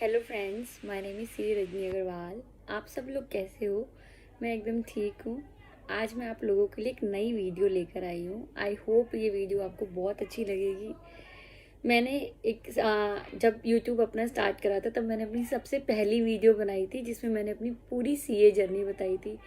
Hello friends, my name is C Rajni Agarwal. आप सब लोग कैसे हो? मैं एकदम ठीक हूँ। आज मैं आप लोगों के लिए एक नई वीडियो लेकर आई हूँ। आई होप ये वीडियो आपको बहुत अच्छी लगेगी। मैंने जब यूट्यूब अपना स्टार्ट करा था तब मैंने अपनी सबसे पहली वीडियो बनाई थी जिसमें मैंने अपनी पूरी सीए जर्नी बताई थी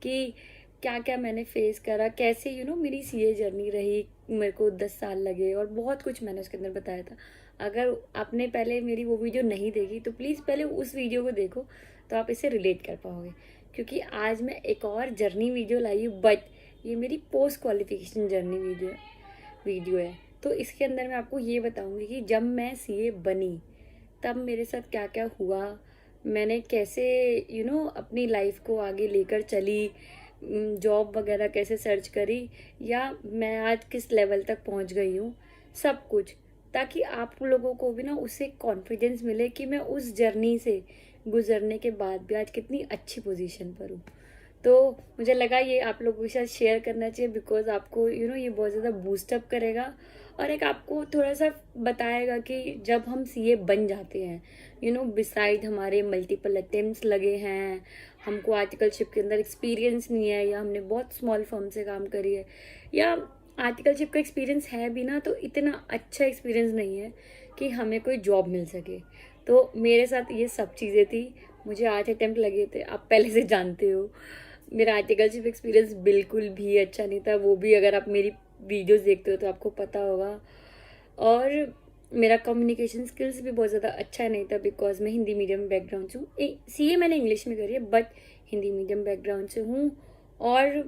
कि क्या क्या मैंने फेस करा, कैसे मेरी सीए जर्नी रही। मेरे को 10 साल लगे और बहुत कुछ मैंने उसके अंदर बताया था। अगर आपने पहले मेरी वो वीडियो नहीं देखी तो प्लीज़ पहले उस वीडियो को देखो, तो आप इसे रिलेट कर पाओगे। क्योंकि आज मैं एक और जर्नी वीडियो लाई हूँ, बट ये मेरी पोस्ट क्वालिफिकेशन जर्नी वीडियो है। तो इसके अंदर मैं आपको ये बताऊंगी कि जब मैं सीए बनी तब मेरे साथ क्या क्या हुआ, मैंने कैसे अपनी लाइफ को आगे लेकर चली, जॉब वगैरह कैसे सर्च करी, या मैं आज किस लेवल तक पहुंच गई हूँ, सब कुछ। ताकि आप लोगों को भी ना उससे कॉन्फिडेंस मिले कि मैं उस जर्नी से गुजरने के बाद भी आज कितनी अच्छी पोजीशन पर हूँ। तो मुझे लगा ये आप लोगों के साथ शेयर करना चाहिए, बिकॉज आपको ये बहुत ज़्यादा बूस्टअप करेगा और एक आपको थोड़ा सा बताएगा कि जब हम सीए बन जाते हैं, बिसाइड हमारे मल्टीपल अटेम्प्ट्स लगे हैं, हमको आर्टिकलशिप के अंदर एक्सपीरियंस नहीं है, या हमने बहुत स्मॉल फर्म से काम करी है, या आर्टिकलशिप का एक्सपीरियंस है भी ना तो इतना अच्छा एक्सपीरियंस नहीं है कि हमें कोई जॉब मिल सके। तो मेरे साथ ये सब चीज़ें थी। मुझे 8 अटेम्प्ट लगे थे, आप पहले से जानते हो। मेरा आर्टिकलशिप एक्सपीरियंस बिल्कुल भी अच्छा नहीं था, वो भी अगर आप मेरी वीडियोस देखते हो तो आपको पता होगा। और मेरा कम्युनिकेशन स्किल्स भी बहुत ज़्यादा अच्छा नहीं था, बिकॉज मैं हिंदी मीडियम बैकग्राउंड से हूँ। सीए मैंने इंग्लिश में करी है, बट हिंदी मीडियम बैकग्राउंड से हूँ। और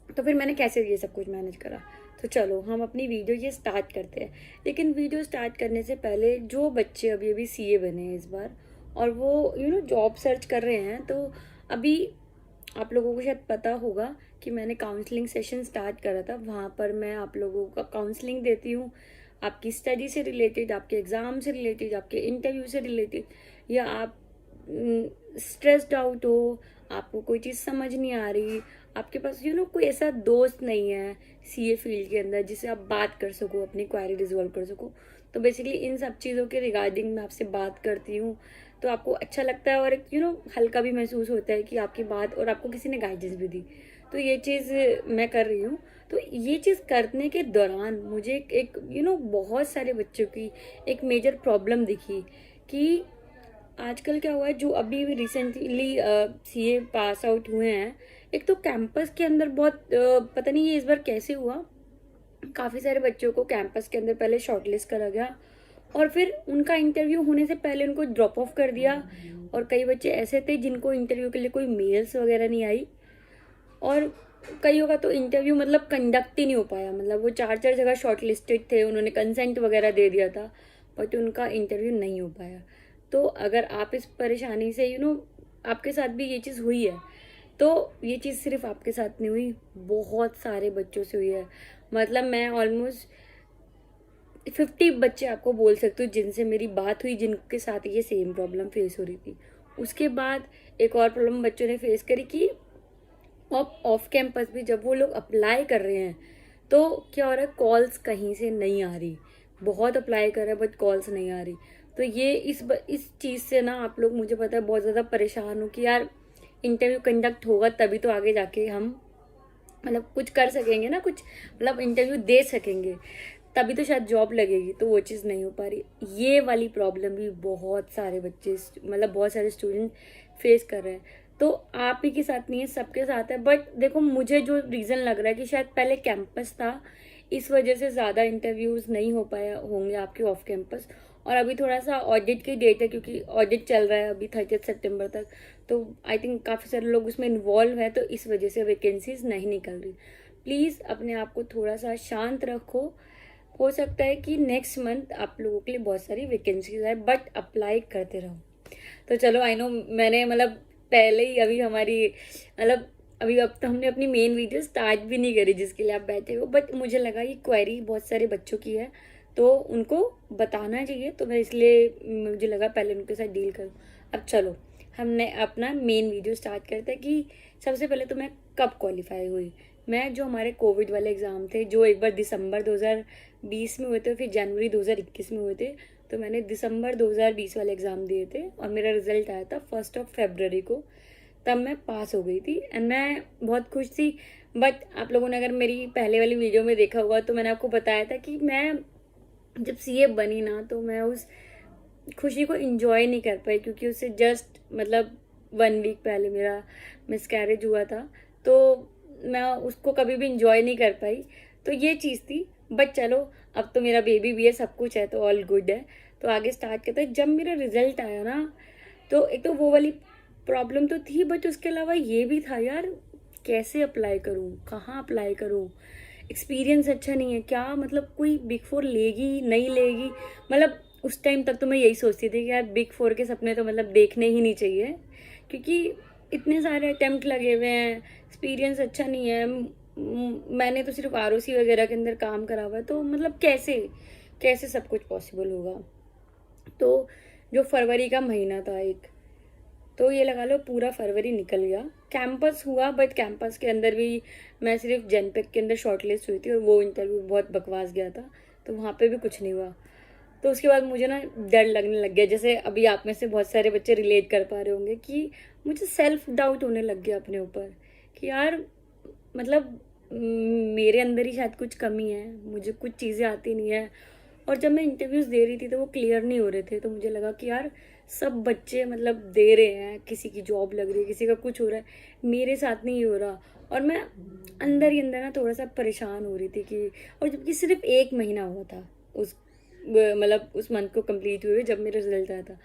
तो फिर मैंने कैसे ये सब कुछ मैनेज करा। तो चलो हम अपनी वीडियो ये स्टार्ट करते हैं। लेकिन वीडियो स्टार्ट करने से पहले जो बच्चे अभी अभी सीए बने हैं इस बार, और वो जॉब सर्च कर रहे हैं, तो अभी आप लोगों को शायद पता होगा कि मैंने काउंसलिंग सेशन स्टार्ट करा था। वहाँ पर मैं आप लोगों का काउंसलिंग देती हूँ, आपकी स्टडी से रिलेटेड, आपके एग्ज़ाम से रिलेटेड, आपके इंटरव्यू से रिलेटेड, या आप स्ट्रेस्ड आउट हो, आपको कोई चीज़ समझ नहीं आ रही, आपके पास कोई ऐसा दोस्त नहीं है सीए फील्ड के अंदर जिससे आप बात कर सको, अपनी क्वेरी रिजॉल्व कर सको। तो बेसिकली इन सब चीज़ों के रिगार्डिंग मैं आपसे बात करती हूँ। तो आपको अच्छा लगता है और एक हल्का भी महसूस होता है कि आपकी बात और आपको किसी ने गाइडेंस भी दी। तो ये चीज़ मैं कर रही हूँ। तो ये चीज़ करने के दौरान मुझे एक बहुत सारे बच्चों की एक मेजर प्रॉब्लम दिखी कि आजकल क्या हुआ है, जो अभी रिसेंटली सीए पास आउट हुए हैं, एक तो कैंपस के अंदर बहुत पता नहीं ये इस बार कैसे हुआ, काफ़ी सारे बच्चों को कैंपस के अंदर पहले शॉर्टलिस्ट करा गया और फिर उनका इंटरव्यू होने से पहले उनको ड्रॉप ऑफ कर दिया। और कई बच्चे ऐसे थे जिनको इंटरव्यू के लिए कोई मेल्स वगैरह नहीं आई, और कईयों का तो इंटरव्यू मतलब कंडक्ट ही नहीं हो पाया। मतलब वो 4 4 जगह शॉर्ट लिस्टेड थे, उन्होंने कंसेंट वगैरह दे दिया था, बट उनका इंटरव्यू नहीं हो पाया। तो अगर आप इस परेशानी से आपके साथ भी ये चीज़ हुई है, तो ये चीज़ सिर्फ आपके साथ नहीं हुई, बहुत सारे बच्चों से हुई है। मतलब मैं ऑलमोस्ट 50 बच्चे आपको बोल सकती हूँ जिनसे मेरी बात हुई, जिनके साथ ये सेम प्रॉब्लम फेस हो रही थी। उसके बाद एक और प्रॉब्लम बच्चों ने फेस करी कि ऑफ कैंपस भी जब वो लोग अप्लाई कर रहे हैं तो क्या हो रहा है, कॉल्स कहीं से नहीं आ रही। बहुत अप्लाई कर रहे हैं बट कॉल्स नहीं आ रही। तो ये इस चीज़ से ना आप लोग, मुझे पता है, बहुत ज़्यादा परेशान हो कि यार इंटरव्यू कंडक्ट होगा तभी तो आगे जाके हम मतलब कुछ कर सकेंगे ना, कुछ मतलब इंटरव्यू दे सकेंगे, तभी तो शायद जॉब लगेगी। तो वो चीज़ नहीं हो पा रही। ये वाली प्रॉब्लम भी बहुत सारे बच्चे, मतलब बहुत सारे स्टूडेंट फेस कर रहे हैं। तो आप ही के साथ नहीं है, सबके साथ है। बट देखो, मुझे जो रीज़न लग रहा है कि शायद पहले कैंपस था, इस वजह से ज़्यादा इंटरव्यूज़ नहीं हो पाया होंगे आपके ऑफ कैंपस। और अभी थोड़ा सा ऑडिट की डेट है, क्योंकि ऑडिट चल रहा है अभी 30 सितंबर तक। तो आई थिंक काफ़ी सारे लोग उसमें इन्वॉल्व है, तो इस वजह से वैकेंसीज नहीं निकल रही। प्लीज़ अपने आप को थोड़ा सा शांत रखो। हो सकता है कि नेक्स्ट मंथ आप लोगों के लिए बहुत सारी वैकेंसीज आए, बट अप्लाई करते रहो। तो चलो, आई नो मैंने मतलब पहले ही अभी हमारी मतलब अभी अब तो हमने अपनी मेन वीडियो स्टार्ट भी नहीं करी जिसके लिए आप बैठे हो, बट मुझे लगा ये क्वेरी बहुत सारे बच्चों की है तो उनको बताना चाहिए, तो मैं इसलिए मुझे लगा पहले उनके साथ डील करूँ। अब चलो हमने अपना मेन वीडियो स्टार्ट करते हैं कि सबसे पहले तो मैं कब क्वालिफाई हुई। मैं जो हमारे कोविड वाले एग्ज़ाम थे, जो एक बार दिसंबर 2020 में हुए थे, फिर जनवरी 2021 में हुए थे, तो मैंने दिसंबर 2020 वाले एग्ज़ाम दिए थे और मेरा रिजल्ट आया था 1 को। तब मैं पास हो गई थी एंड मैं बहुत खुश थी। बट आप लोगों ने अगर मेरी पहले वाली वीडियो में देखा हुआ तो मैंने आपको बताया था कि मैं जब सीए बनी ना तो मैं उस खुशी को इंजॉय नहीं कर पाई, क्योंकि उससे जस्ट मतलब 1 वीक पहले मेरा मिसकैरेज हुआ था। तो मैं उसको कभी भी इंजॉय नहीं कर पाई। तो ये चीज़ थी। बट चलो, अब तो मेरा बेबी भी है, सब कुछ है, तो ऑल गुड है। तो आगे स्टार्ट करते हैं। जब मेरा रिजल्ट आया ना, तो एक तो वो वाली प्रॉब्लम तो थी, बट उसके अलावा ये भी था यार, कैसे अप्लाई करूँ, कहाँ अप्लाई करूँ, एक्सपीरियंस अच्छा नहीं है क्या, मतलब कोई बिग फोर लेगी नहीं लेगी। मतलब उस टाइम तक तो मैं यही सोचती थी कि यार बिग फोर के सपने तो मतलब देखने ही नहीं चाहिए, क्योंकि इतने सारे अटेम्प्ट लगे हुए हैं, एक्सपीरियंस अच्छा नहीं है। मैंने तो सिर्फ आरओसी वगैरह के अंदर काम करा हुआ है, तो मतलब कैसे कैसे सब कुछ पॉसिबल होगा। तो जो फरवरी का महीना था एक, तो ये लगा लो पूरा फरवरी निकल गया। कैंपस हुआ, बट कैंपस के अंदर भी मैं सिर्फ जेनपेक के अंदर शॉर्टलिस्ट हुई थी और वो इंटरव्यू बहुत बकवास गया था, तो वहाँ पे भी कुछ नहीं हुआ। तो उसके बाद मुझे ना डर लगने लग गया, जैसे अभी आप में से बहुत सारे बच्चे रिलेट कर पा रहे होंगे कि मुझे सेल्फ डाउट होने लग गया अपने ऊपर कि यार मतलब मेरे अंदर ही शायद कुछ कमी है, मुझे कुछ चीज़ें आती नहीं है। और जब मैं इंटरव्यूज़ दे रही थी तो वो क्लियर नहीं हो रहे थे, तो मुझे लगा कि यार सब बच्चे मतलब दे रहे हैं, किसी की जॉब लग रही है, किसी का कुछ हो रहा है, मेरे साथ नहीं हो रहा। और मैं अंदर ही अंदर ना थोड़ा सा परेशान हो रही थी कि, और जबकि सिर्फ 1 महीना हुआ था उस मतलब उस मंथ को कंप्लीट हुए जब मेरा रिजल्ट आया था।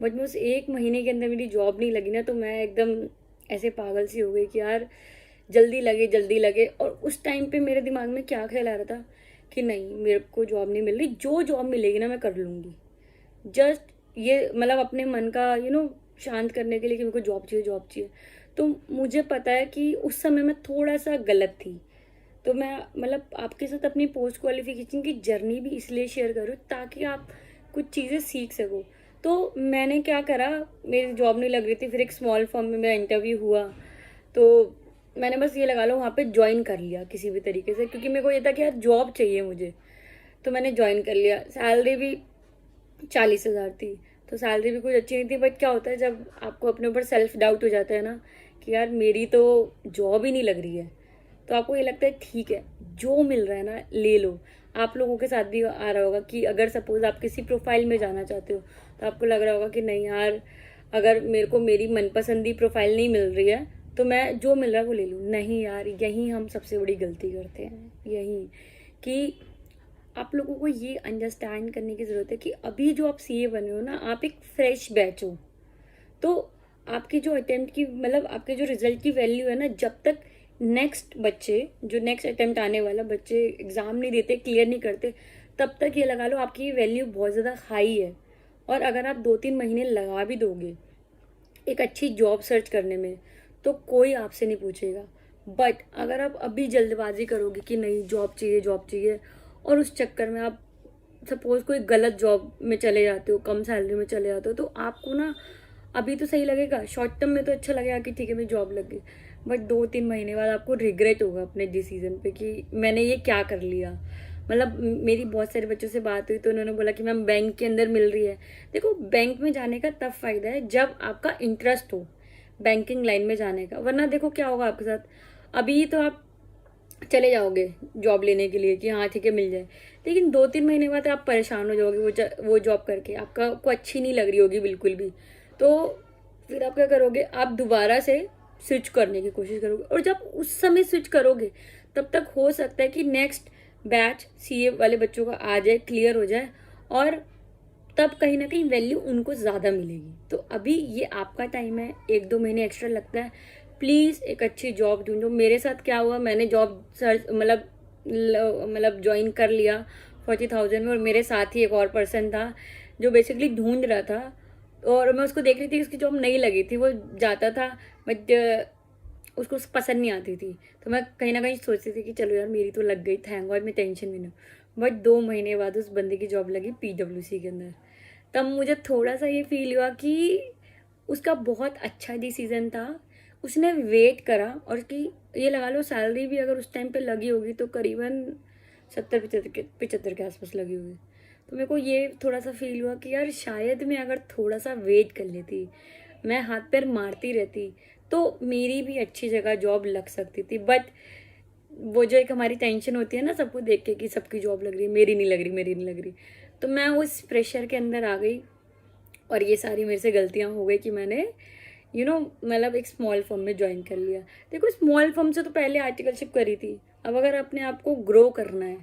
बट मैं उस 1 महीने के अंदर मेरी जॉब नहीं लगी ना, तो मैं एकदम ऐसे पागल सी हो गई कि यार जल्दी लगे जल्दी लगे। और उस टाइम पे मेरे दिमाग में क्या ख्याल आ रहा था कि नहीं, मेरे को जॉब नहीं मिल रही, जो जॉब मिलेगी ना मैं कर लूँगी। जस्ट ये मतलब अपने मन का शांत करने के लिए कि मेरे को जॉब चाहिए जॉब चाहिए। तो मुझे पता है कि उस समय मैं थोड़ा सा गलत थी। तो मैं मतलब आपके साथ अपनी पोस्ट क्वालिफिकेशन की जर्नी भी इसलिए शेयर करूँ ताकि आप कुछ चीज़ें सीख सको। तो मैंने क्या करा, मेरी जॉब नहीं लग रही थी, फिर एक स्मॉल फर्म में मेरा इंटरव्यू हुआ। तो मैंने बस ये लगा लो वहाँ पे ज्वाइन कर लिया किसी भी तरीके से, क्योंकि मेरे को ये था कि यार जॉब चाहिए मुझे। तो मैंने ज्वाइन कर लिया। सैलरी भी 40,000 थी, तो सैलरी भी कुछ अच्छी नहीं थी। बट क्या होता है जब आपको अपने ऊपर सेल्फ डाउट हो जाता है ना कि यार मेरी तो जॉब ही नहीं लग रही है, तो आपको ये लगता है ठीक है जो मिल रहा है ना ले लो। आप लोगों के साथ भी आ रहा होगा कि अगर सपोज आप किसी प्रोफाइल में जाना चाहते हो तो आपको लग रहा होगा कि नहीं यार, अगर मेरे को मेरी मनपसंदी प्रोफाइल नहीं मिल रही है तो मैं जो मिल रहा है वो ले लूँ। नहीं यार, यही हम सबसे बड़ी गलती करते हैं, यही कि आप लोगों को ये अंडरस्टैंड करने की ज़रूरत है कि अभी जो आप सीए बने हो ना, आप एक फ्रेश बैच हो। तो आपके जो अटेम्प्ट की मतलब आपके जो रिजल्ट की वैल्यू है ना, जब तक नेक्स्ट बच्चे जो नेक्स्ट अटेम्प्ट आने वाला बच्चे एग्ज़ाम नहीं देते, क्लियर नहीं करते, तब तक ये लगा लो आपकी ये वैल्यू बहुत ज़्यादा हाई है। और अगर आप 2-3 महीने लगा भी दोगे एक अच्छी जॉब सर्च करने में, तो कोई आपसे नहीं पूछेगा। बट अगर आप अभी जल्दबाजी करोगे कि नहीं जॉब चाहिए, और उस चक्कर में आप सपोज कोई गलत जॉब में चले जाते हो, कम सैलरी में चले जाते हो, तो आपको ना अभी तो सही लगेगा, शॉर्ट टर्म में तो अच्छा लगेगा कि ठीक है मेरी जॉब लग गई। बट 2-3 महीने बाद आपको रिग्रेट होगा अपने डिसीजन पे कि मैंने ये क्या कर लिया। मतलब मेरी बहुत सारे बच्चों से बात हुई तो उन्होंने बोला कि मैम बैंक के अंदर मिल रही है। देखो, बैंक में जाने का तब फायदा है जब आपका इंटरेस्ट हो बैंकिंग लाइन में जाने का, वरना देखो क्या होगा आपके साथ। अभी तो आप चले जाओगे जॉब लेने के लिए कि हाँ ठीक है मिल जाए, लेकिन 2-3 महीने बाद आप परेशान हो जाओगे वो जॉब करके, आपका को अच्छी नहीं लग रही होगी बिल्कुल भी। तो फिर आप क्या करोगे, आप दोबारा से स्विच करने की कोशिश करोगे, और जब उस समय स्विच करोगे तब तक हो सकता है कि नेक्स्ट बैच सीए वाले बच्चों का आ जाए, क्लियर हो जाए, और तब कहीं ना कहीं वैल्यू उनको ज़्यादा मिलेगी। तो अभी ये आपका टाइम है, 1-2 महीने एक्स्ट्रा लगता है, प्लीज़ एक अच्छी जॉब ढूंढो। मेरे साथ क्या हुआ, मैंने जॉब सर्च मतलब ज्वाइन कर लिया 40,000 में, और मेरे साथ ही एक और पर्सन था जो बेसिकली ढूंढ रहा था, और मैं उसको देख रही थी, उसकी जॉब नहीं लगी थी, वो जाता था बट उसको पसंद नहीं आती थी। तो मैं कहीं ना कहीं सोचती थी कि चलो यार मेरी तो लग गई, थैंक गॉड, मैं टेंशन में नहीं हूँ। बट 2 महीने बाद उस बंदे की जॉब लगी पीडब्ल्यूसी के अंदर। तब मुझे थोड़ा सा ये फील हुआ कि उसका बहुत अच्छा डिसीजन था, उसने वेट करा, और कि ये लगा लो सैलरी भी अगर उस टाइम पे लगी होगी तो करीबन 70-75 के आसपास लगी होगी। तो मेरे को ये थोड़ा सा फील हुआ कि यार शायद मैं अगर थोड़ा सा वेट कर लेती, मैं हाथ पैर मारती रहती, तो मेरी भी अच्छी जगह जॉब लग सकती थी। बट वो जो एक हमारी टेंशन होती है ना सबको देख के कि सबकी जॉब लग रही है, मेरी नहीं लग रही, मेरी नहीं लग रही, तो मैं उस प्रेशर के अंदर आ गई और ये सारी मेरे से गलतियां हो गई कि मैंने मतलब एक स्मॉल फर्म में ज्वाइन कर लिया। देखो स्मॉल फर्म से तो पहले आर्टिकलशिप करी थी। अब अगर अपने आप को ग्रो करना है,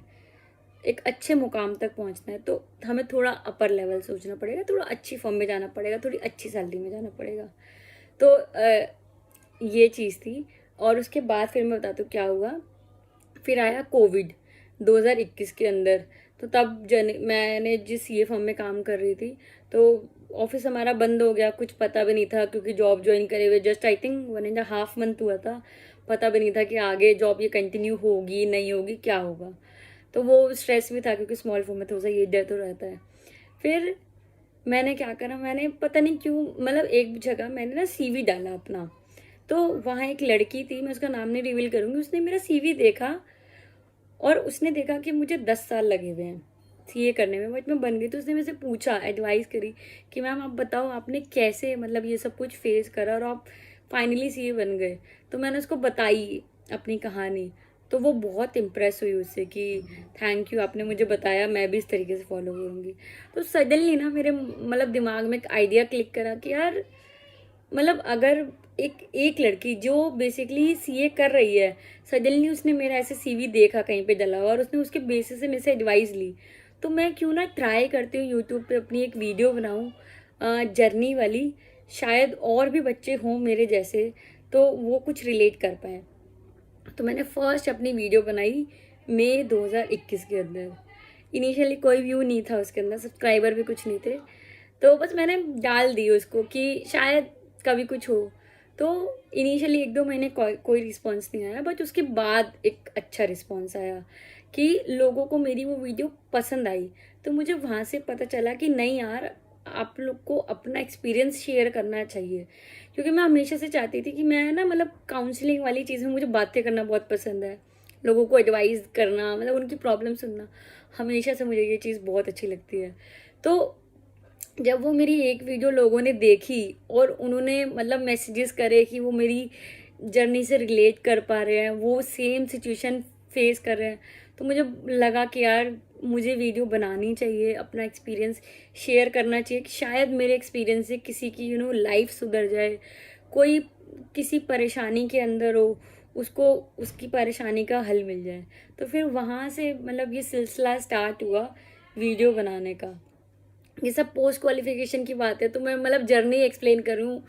एक अच्छे मुकाम तक पहुंचना है, तो हमें थोड़ा अपर लेवल सोचना पड़ेगा, थोड़ा अच्छी फर्म में जाना पड़ेगा, थोड़ी अच्छी सैलरी में जाना पड़ेगा। तो ये चीज़ थी। और उसके बाद फिर मैं बताती हूँ क्या हुआ। फिर आया कोविड 2021 के अंदर। तो तब मैंने जिस सीए फर्म में काम कर रही थी, तो ऑफिस हमारा बंद हो गया, कुछ पता भी नहीं था क्योंकि जॉब ज्वाइन करे हुए जस्ट आई थिंक 1.5 मंथ हुआ था। पता भी नहीं था कि आगे जॉब ये कंटिन्यू होगी नहीं होगी, क्या होगा। तो वो स्ट्रेस भी था क्योंकि स्मॉल फर्म में थोड़ा सा ये डर तो रहता है। फिर मैंने क्या करा, मैंने पता नहीं क्यों, मतलब एक जगह मैंने ना सीवी डाला अपना। तो वहाँ एक लड़की थी, मैं उसका नाम नहीं रिवील करूँगी, उसने मेरा सीवी देखा और उसने देखा कि मुझे 10 साल लगे हुए हैं सीए करने में, बट मैं बन गई। तो उसने मेरे से पूछा, एडवाइस करी कि मैम आप बताओ आपने कैसे मतलब ये सब कुछ फेस करा और आप फाइनली सीए बन गए। तो मैंने उसको बताई अपनी कहानी। तो वो बहुत इम्प्रेस हुई उससे कि थैंक यू, आपने मुझे बताया, मैं भी इस तरीके से फॉलो करूँगी। तो सडनली ना मेरे मतलब दिमाग में एक आइडिया क्लिक करा कि यार मतलब अगर एक लड़की जो बेसिकली सीए कर रही है, सडनली उसने मेरा ऐसे सीवी देखा कहीं पे डला हुआ और उसने उसके बेसिस से मेरे से एडवाइस ली, तो मैं क्यों ना ट्राई करती हूँ यूट्यूब पे अपनी एक वीडियो बनाऊँ जर्नी वाली। शायद और भी बच्चे हों मेरे जैसे तो वो कुछ रिलेट कर पाए। तो मैंने फर्स्ट अपनी वीडियो बनाई मई 2021 के अंदर। इनिशियली कोई व्यू नहीं था उसके अंदर, सब्सक्राइबर भी कुछ नहीं थे। तो बस मैंने डाल दी उसको कि शायद कभी कुछ हो। तो इनिशियली 1-2 महीने कोई रिस्पॉन्स नहीं आया, बट उसके बाद एक अच्छा रिस्पॉन्स आया कि लोगों को मेरी वो वीडियो पसंद आई। तो मुझे वहाँ से पता चला कि नहीं यार, आप लोग को अपना एक्सपीरियंस शेयर करना चाहिए। क्योंकि मैं हमेशा से चाहती थी कि मैं ना मतलब काउंसलिंग वाली चीज़ में मुझे बातें करना बहुत पसंद है, लोगों को एडवाइस करना, मतलब उनकी प्रॉब्लम सुनना, हमेशा से मुझे ये चीज़ बहुत अच्छी लगती है। तो जब वो मेरी एक वीडियो लोगों ने देखी और उन्होंने मतलब मैसेजेस करे कि वो मेरी जर्नी से रिलेट कर पा रहे हैं, वो सेम सिचुएशन फेस कर रहे हैं, तो मुझे लगा कि यार मुझे वीडियो बनानी चाहिए, अपना एक्सपीरियंस शेयर करना चाहिए कि शायद मेरे एक्सपीरियंस से किसी की लाइफ सुधर जाए। कोई किसी परेशानी के अंदर हो, उसको उसकी परेशानी का हल मिल जाए। तो फिर वहाँ से मतलब ये सिलसिला स्टार्ट हुआ वीडियो बनाने का। ये सब पोस्ट क्वालिफिकेशन की बात है, तो मैं मतलब जर्नी एक्सप्लेन करूँ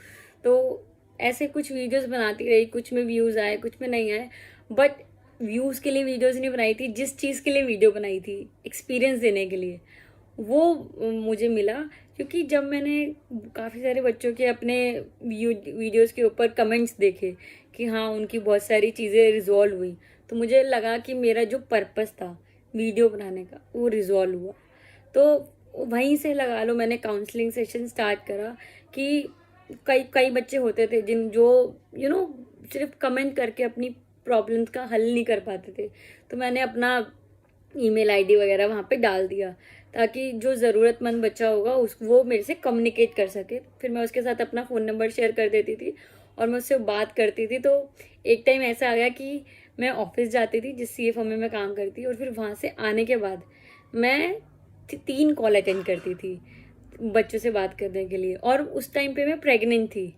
तो ऐसे कुछ वीडियोस बनाती रही, कुछ में व्यूज़ आए, कुछ में नहीं आए। बट व्यूज़ के लिए वीडियोस नहीं बनाई थी, जिस चीज़ के लिए वीडियो बनाई थी एक्सपीरियंस देने के लिए, वो मुझे मिला। क्योंकि जब मैंने काफ़ी सारे बच्चों के अपने वीडियोस के ऊपर कमेंट्स देखे कि हाँ उनकी बहुत सारी चीज़ें रिजॉल्व हुई, तो मुझे लगा कि मेरा जो पर्पस था वीडियो बनाने का वो रिजॉल्व हुआ। तो वहीं से लगा लो मैंने काउंसलिंग सेशन स्टार्ट करा कि कई कई बच्चे होते थे जिन जो सिर्फ कमेंट करके अपनी प्रॉब्लम्स का हल नहीं कर पाते थे। तो मैंने अपना ईमेल आईडी वगैरह वहाँ पे डाल दिया ताकि जो ज़रूरतमंद बच्चा होगा उस वो मेरे से कम्युनिकेट कर सके। फिर मैं उसके साथ अपना फ़ोन नंबर शेयर कर देती थी और मैं उससे बात करती थी। तो एक टाइम ऐसा आ गया कि मैं ऑफिस जाती थी जिस सीए फर्म में मैं काम करती, और फिर वहाँ से आने के बाद मैं 3 कॉल अटेंड करती थी बच्चों से बात करने के लिए, और उस टाइम पे मैं प्रेग्नेंट थी।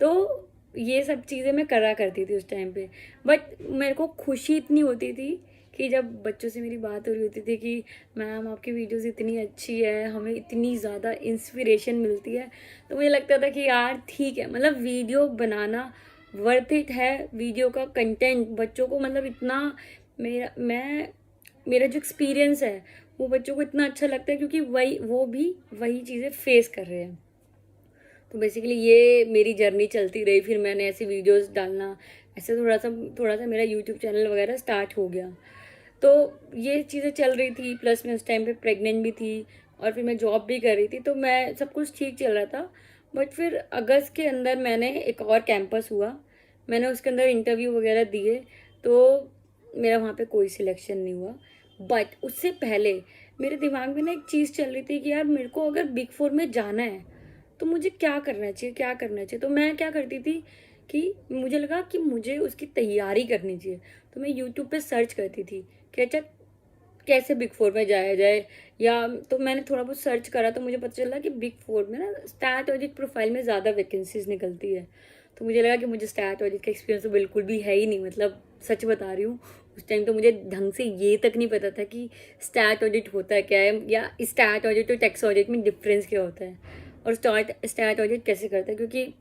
तो ये सब चीज़ें मैं करा करती थी उस टाइम पे। बट मेरे को खुशी इतनी होती थी कि जब बच्चों से मेरी बात हो रही होती थी कि मैम आपकी वीडियोस इतनी अच्छी है, हमें इतनी ज़्यादा इंस्पिरेशन मिलती है, तो मुझे लगता था कि यार ठीक है, मतलब वीडियो बनाना वर्थ इट है। वीडियो का कंटेंट बच्चों को मतलब इतना, मेरा जो एक्सपीरियंस है वो बच्चों को इतना अच्छा लगता है क्योंकि वो भी वही चीज़ें फेस कर रहे हैं। तो बेसिकली ये मेरी जर्नी चलती रही। फिर मैंने ऐसी वीडियोस डालना, ऐसे थोड़ा सा मेरा यूट्यूब चैनल वगैरह स्टार्ट हो गया। तो ये चीज़ें चल रही थी, प्लस मैं उस टाइम पे प्रेग्नेंट भी थी और फिर मैं जॉब भी कर रही थी, तो मैं सब कुछ ठीक चल रहा था। बट फिर अगस्त के अंदर मैंने एक और कैंपस हुआ, मैंने उसके अंदर इंटरव्यू वगैरह दिए, तो मेरा वहाँ पे कोई सिलेक्शन नहीं हुआ। बट उससे पहले मेरे दिमाग में ना एक चीज़ चल रही थी कि यार मेरे को अगर बिग फोर में जाना है तो मुझे क्या करना चाहिए, क्या करना चाहिए। तो मैं क्या करती थी कि मुझे लगा कि मुझे उसकी तैयारी करनी चाहिए। तो मैं यूट्यूब पे सर्च करती थी कि अच्छा कैसे बिग फोर में जाया जाए, या तो मैंने थोड़ा बहुत सर्च करा तो मुझे पता चला कि बिग फोर में ना स्टैट ऑडिट प्रोफाइल में ज़्यादा वैकेंसीज निकलती है। तो मुझे लगा कि मुझे स्टैट ऑडिट का एक्सपीरियंस तो बिल्कुल भी है ही नहीं, मतलब सच बता रही हूँ। उस टाइम तो मुझे ढंग से ये तक नहीं पता था कि स्टैट ऑडिट होता है क्या है, या स्टैट ऑडिट और टैक्स ऑडिट में डिफरेंस क्या होता है, और स्टैट ऑडिट कैसे करता है, क्योंकि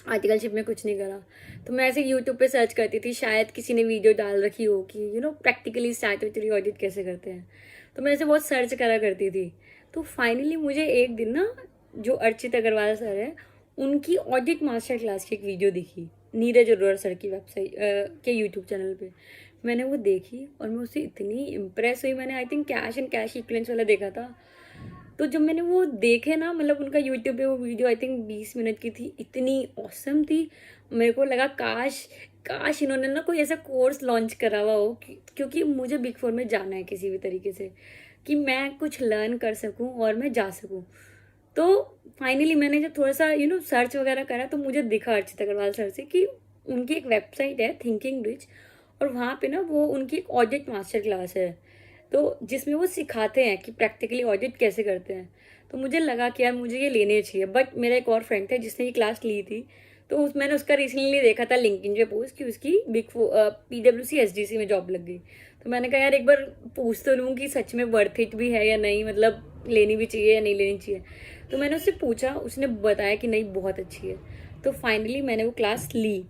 आर्टिकलशिप में कुछ नहीं करा। तो मैं ऐसे यूट्यूब पे सर्च करती थी, शायद किसी ने वीडियो डाल रखी हो कि प्रैक्टिकली स्टैट्यूटरी ऑडिट कैसे करते हैं। तो मैं ऐसे बहुत सर्च करा करती थी। तो फाइनली मुझे एक दिन ना, जो अर्चित अग्रवाल सर है, उनकी ऑडिट मास्टर क्लास की एक वीडियो दिखी नीरज अरोड़ा सर की वेबसाइट के यूट्यूब चैनल पे। मैंने वो देखी और मैं उससे इतनी इम्प्रेस हुई। मैंने I think cash and cash equivalence वाला देखा था। तो जब मैंने वो देखे ना, मतलब उनका यूट्यूब पे वो वीडियो आई थिंक 20 मिनट की थी, इतनी ऑसम थी। मेरे को लगा काश काश इन्होंने ना कोई ऐसा कोर्स लॉन्च करा हुआ हो, क्योंकि मुझे बिग फोर में जाना है किसी भी तरीके से, कि मैं कुछ लर्न कर सकूं और मैं जा सकूं। तो फाइनली मैंने जब थोड़ा सा सर्च वगैरह करा तो मुझे दिखा अर्चित अग्रवाल सर से कि उनकी एक वेबसाइट है थिंकिंग रिच, और वहाँ पे ना वो उनकी एक ऑडिट मास्टर क्लास है, तो जिसमें वो सिखाते हैं कि प्रैक्टिकली ऑडिट कैसे करते हैं। तो मुझे लगा कि यार मुझे ये लेने चाहिए। बट मेरा एक और फ्रेंड था जिसने ये क्लास ली थी, तो मैंने उसका रिसेंटली देखा था लिंक्डइन पे पोस्ट कि उसकी PwC SDC में जॉब लग गई। तो मैंने कहा यार एक बार पूछ तो लूँ कि सच में वर्थ इट भी है या नहीं, मतलब लेनी भी चाहिए या नहीं लेनी चाहिए। तो मैंने उससे पूछा, उसने बताया कि नहीं बहुत अच्छी है। तो फाइनली मैंने वो क्लास ली,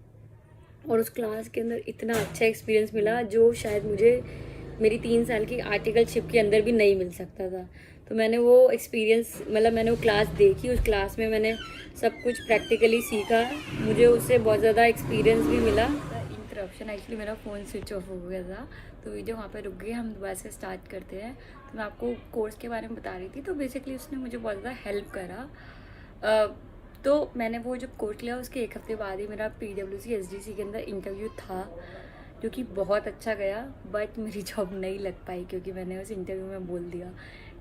और उस क्लास के अंदर इतना अच्छा एक्सपीरियंस मिला जो शायद मुझे मेरी 3 साल की आर्टिकलशिप के अंदर भी नहीं मिल सकता था। तो मैंने वो एक्सपीरियंस, मतलब मैंने वो क्लास देखी, उस क्लास में मैंने सब कुछ प्रैक्टिकली सीखा। मुझे उससे बहुत ज़्यादा एक्सपीरियंस भी मिला। इंटरप्शन, एक्चुअली मेरा फ़ोन स्विच ऑफ हो गया था, तो वीडियो वहाँ पे रुक गई। हम दोबारा से स्टार्ट करते हैं। तो मैं आपको कोर्स के बारे में बता रही थी। तो बेसिकली उसने मुझे बहुत ज़्यादा हेल्प करा। तो मैंने वो जब कोर्स लिया उसके 1 हफ्ते बाद ही मेरा PwC SDC के अंदर इंटरव्यू था, जो कि बहुत अच्छा गया। बट मेरी जॉब नहीं लग पाई, क्योंकि मैंने उस इंटरव्यू में बोल दिया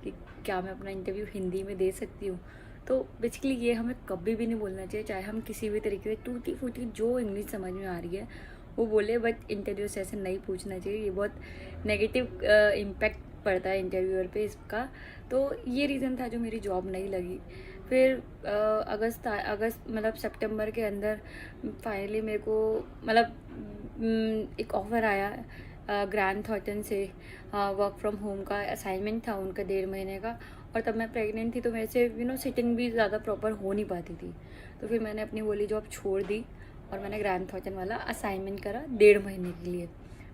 कि क्या मैं अपना इंटरव्यू हिंदी में दे सकती हूँ। तो बेसिकली ये हमें कभी भी नहीं बोलना चाहिए, चाहे हम किसी भी तरीके से टूटी फूटी जो इंग्लिश समझ में आ रही है वो बोले, बट इंटरव्यू से ऐसे नहीं पूछना चाहिए। ये बहुत नेगेटिव इम्पैक्ट पड़ता है इंटरव्यूअर पे इसका। तो ये रीज़न था जो मेरी जॉब नहीं लगी। फिर अगस्त मतलब सितंबर के अंदर फाइनली मेरे को मतलब एक ऑफ़र आया ग्रैंड थॉर्टन से, वर्क फ्रॉम होम का असाइनमेंट था उनका 1.5 महीने का। और तब मैं प्रेग्नेंट थी, तो मेरे से सिटिंग भी ज़्यादा प्रॉपर हो नहीं पाती थी। तो फिर मैंने अपनी वाली जॉब छोड़ दी और मैंने ग्रैंड थॉर्टन वाला असाइनमेंट करा 1.5 महीने के लिए।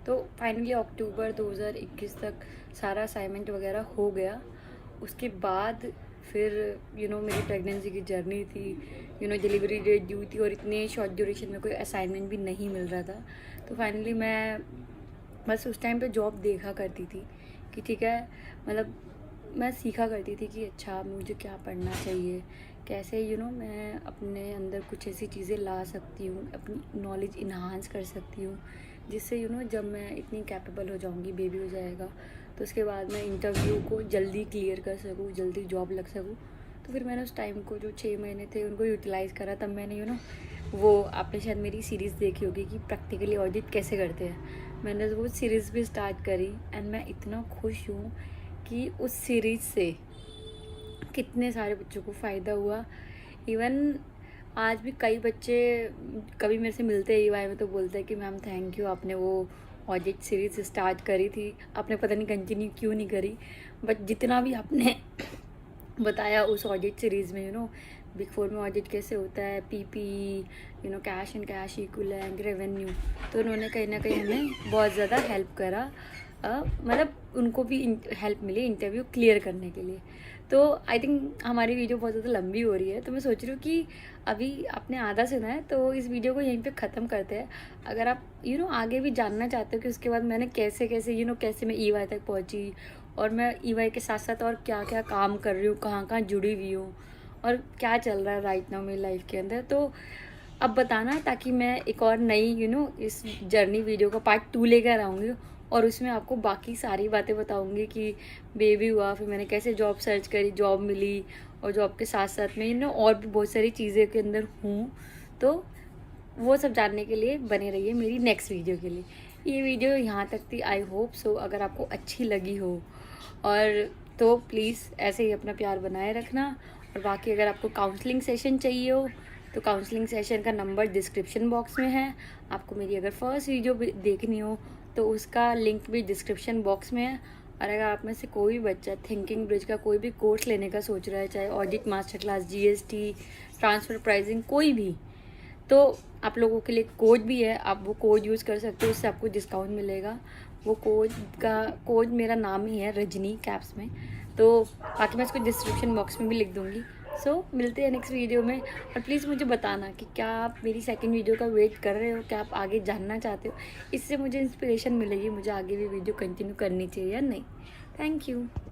तो फाइनली अक्टूबर 2021 तक सारा असाइनमेंट वगैरह हो गया। उसके बाद फिर मेरी प्रेगनेंसी की जर्नी थी, डिलीवरी डेट ड्यू थी, और इतने शॉर्ट ड्यूरेशन में कोई असाइनमेंट भी नहीं मिल रहा था। तो फाइनली मैं बस उस टाइम पे जॉब देखा करती थी कि ठीक है, मतलब मैं सीखा करती थी कि अच्छा मुझे क्या पढ़ना चाहिए, कैसे मैं अपने अंदर कुछ ऐसी चीज़ें ला सकती हूँ, अपनी नॉलेज इन्हांस कर सकती हूँ, जिससे जब मैं इतनी कैपेबल हो जाऊँगी, बेबी हो जाएगा, तो उसके बाद मैं इंटरव्यू को जल्दी क्लियर कर सकूँ, जल्दी जॉब लग सकूँ। तो फिर मैंने उस टाइम को जो 6 महीने थे उनको यूटिलाइज़ करा। तब मैंने वो आपने शायद मेरी सीरीज़ देखी होगी कि प्रैक्टिकली ऑडिट कैसे करते हैं, मैंने वो सीरीज़ भी स्टार्ट करी। एंड मैं इतना खुश हूँ कि उस सीरीज़ से कितने सारे बच्चों को फ़ायदा हुआ। इवन आज भी कई बच्चे कभी मेरे से मिलते हैं EY में तो बोलते हैं कि मैम थैंक यू, आपने वो ऑडिट सीरीज़ स्टार्ट करी थी, आपने पता नहीं कंटिन्यू क्यों नहीं करी। बट जितना भी आपने बताया उस ऑडिट सीरीज़ में बिग फोर में ऑडिट कैसे होता है, PPE, cash and cash equivalent, revenue, तो उन्होंने कहीं ना कहीं हमें बहुत ज़्यादा हेल्प करा। मतलब उनको भी हेल्प मिली इंटरव्यू क्लियर करने के लिए। तो आई थिंक हमारी वीडियो बहुत ज़्यादा लंबी हो रही है, तो मैं सोच रही हूँ कि अभी आपने आधा सुना है तो इस वीडियो को यहीं पे ख़त्म करते हैं। अगर आप आगे भी जानना चाहते हो कि उसके बाद मैंने कैसे कैसे कैसे मैं EY तक पहुँची, और मैं EY के साथ साथ और क्या क्या काम कर रही हूँ, कहाँ कहाँ जुड़ी हुई हूँ, और क्या चल रहा है राइट नाउ मेरी लाइफ के अंदर, तो अब बताना, ताकि मैं एक और नई इस जर्नी वीडियो का पार्ट 2 लेकर आऊँगी, और उसमें आपको बाकी सारी बातें बताऊंगी कि बेबी हुआ, फिर मैंने कैसे जॉब सर्च करी, जॉब मिली, और जॉब के साथ साथ में और भी बहुत सारी चीज़ें के अंदर हूँ। तो वो सब जानने के लिए बने रहिए मेरी नेक्स्ट वीडियो के लिए। ये वीडियो यहाँ तक थी, आई होप सो अगर आपको अच्छी लगी हो, और तो प्लीज़ ऐसे ही अपना प्यार बनाए रखना। और बाकी अगर आपको काउंसलिंग सेशन चाहिए हो तो काउंसलिंग सेशन का नंबर डिस्क्रिप्शन बॉक्स में है। आपको मेरी अगर फर्स्ट वीडियो देखनी हो तो उसका लिंक भी डिस्क्रिप्शन बॉक्स में है। और अगर आप में से कोई भी बच्चा थिंकिंग ब्रिज का कोई भी कोर्स लेने का सोच रहा है, चाहे audit master class, GST, transfer pricing, कोई भी, तो आप लोगों के लिए कोड भी है, आप वो कोड यूज़ कर सकते हो, उससे आपको डिस्काउंट मिलेगा। वो कोड मेरा नाम ही है, रजनी कैप्स में। तो बाकी मैं इसको डिस्क्रिप्शन बॉक्स में भी लिख दूँगी। सो मिलते हैं नेक्स्ट वीडियो में। और प्लीज़ मुझे बताना कि क्या आप मेरी सेकंड वीडियो का वेट कर रहे हो, क्या आप आगे जानना चाहते हो। इससे मुझे इंस्पिरेशन मिलेगी, मुझे आगे भी वीडियो कंटिन्यू करनी चाहिए या नहीं। Thank you.